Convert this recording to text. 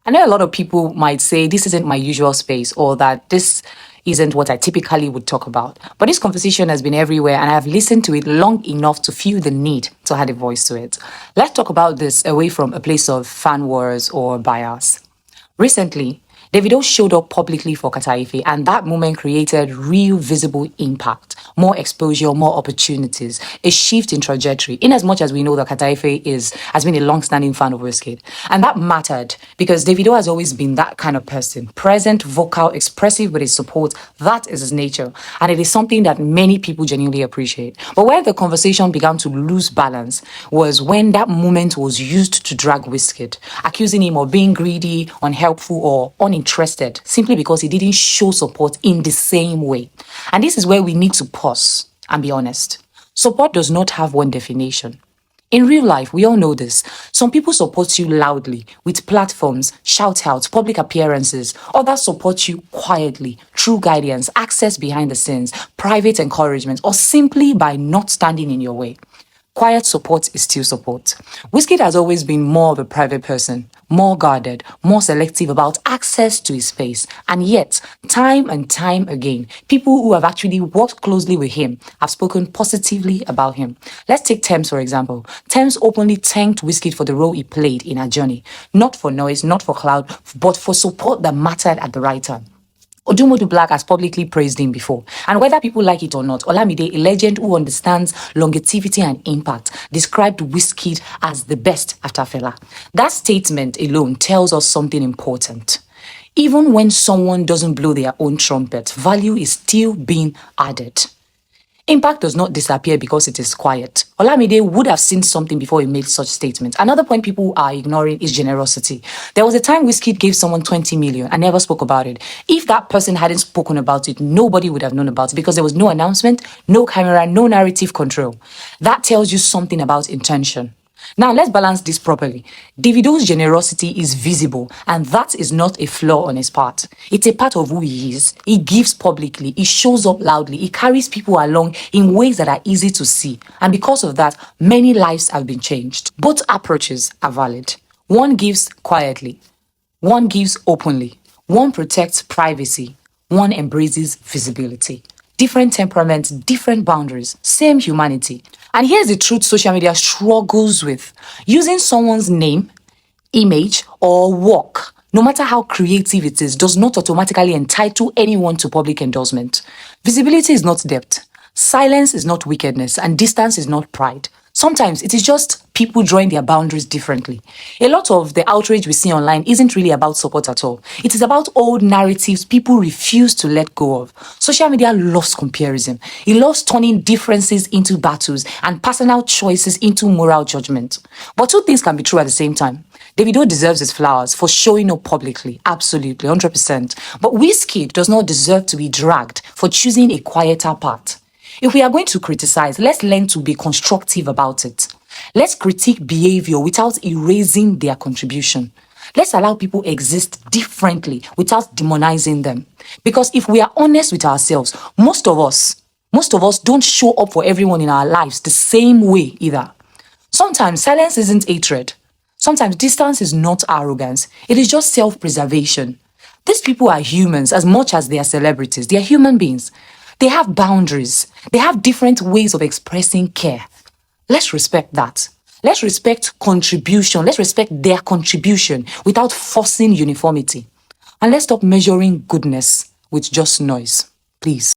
I know a lot of people might say this isn't my usual space or that this isn't what I typically would talk about. But this conversation has been everywhere and I've listened to it long enough to feel the need to add a voice to it. Let's talk about this away from a place of fan wars or bias. Recently, Davido showed up publicly for Caterefe, and that moment created real visible impact, more exposure, more opportunities, a shift in trajectory, in as much as we know that Caterefe has been a long-standing fan of Wizkid. And that mattered because Davido has always been that kind of person, present, vocal, expressive with his support. That is his nature, and it is something that many people genuinely appreciate. But where the conversation began to lose balance was when that moment was used to drag Wizkid, accusing him of being greedy, unhelpful, or uninterested simply because he didn't show support in the same way. And this is where we need to pause and be honest. Support does not have one definition. In real life, we all know this. Some people support you loudly with platforms, shout-outs, public appearances. Others support you quietly, through guidance, access behind the scenes, private encouragement, or simply by not standing in your way. Quiet support is still support. Wizkid has always been more of a private person, more guarded, more selective about access to his space. And yet, time and time again, people who have actually worked closely with him have spoken positively about him. Let's take Tems, for example. Tems openly thanked Wizkid for the role he played in her journey. Not for noise, not for clout, but for support that mattered at the right time. Odumodu Black has publicly praised him before. And whether people like it or not, Olamide, a legend who understands longevity and impact, described Wizkid as the best after Fela. That statement alone tells us something important. Even when someone doesn't blow their own trumpet, value is still being added. Impact does not disappear because it is quiet. Olamide would have seen something before he made such statements. Another point people are ignoring is generosity. There was a time Wizkid gave someone 20 million and never spoke about it. If that person hadn't spoken about it, nobody would have known about it because there was no announcement, no camera, no narrative control. That tells you something about intention. Now, let's balance this properly. Davido's generosity is visible, and that is not a flaw on his part. It's a part of who he is. He gives publicly, he shows up loudly, he carries people along in ways that are easy to see. And because of that, many lives have been changed. Both approaches are valid. One gives quietly, one gives openly, one protects privacy, one embraces visibility. Different temperaments, different boundaries, same humanity. And here's the truth social media struggles with. Using someone's name, image, or work, no matter how creative it is, does not automatically entitle anyone to public endorsement. Visibility is not depth. Silence is not wickedness, and distance is not pride. Sometimes it is just people drawing their boundaries differently. A lot of the outrage we see online isn't really about support at all. It is about old narratives people refuse to let go of. Social media loves comparison. It loves turning differences into battles and personal choices into moral judgment. But two things can be true at the same time. Davido deserves his flowers for showing up publicly, absolutely, 100%. But Wizkid does not deserve to be dragged for choosing a quieter path. If we are going to criticize, let's learn to be constructive about it. Let's critique behavior without erasing their contribution. Let's allow people exist differently without demonizing them. Because if we are honest with ourselves, most of us don't show up for everyone in our lives the same way either. Sometimes silence isn't hatred. Sometimes distance is not arrogance. It is just self-preservation. These people are humans as much as they are celebrities. They are human beings. They have boundaries. They have different ways of expressing care. Let's respect that. Let's respect contribution. Let's respect their contribution without forcing uniformity. And let's stop measuring goodness with just noise. Please.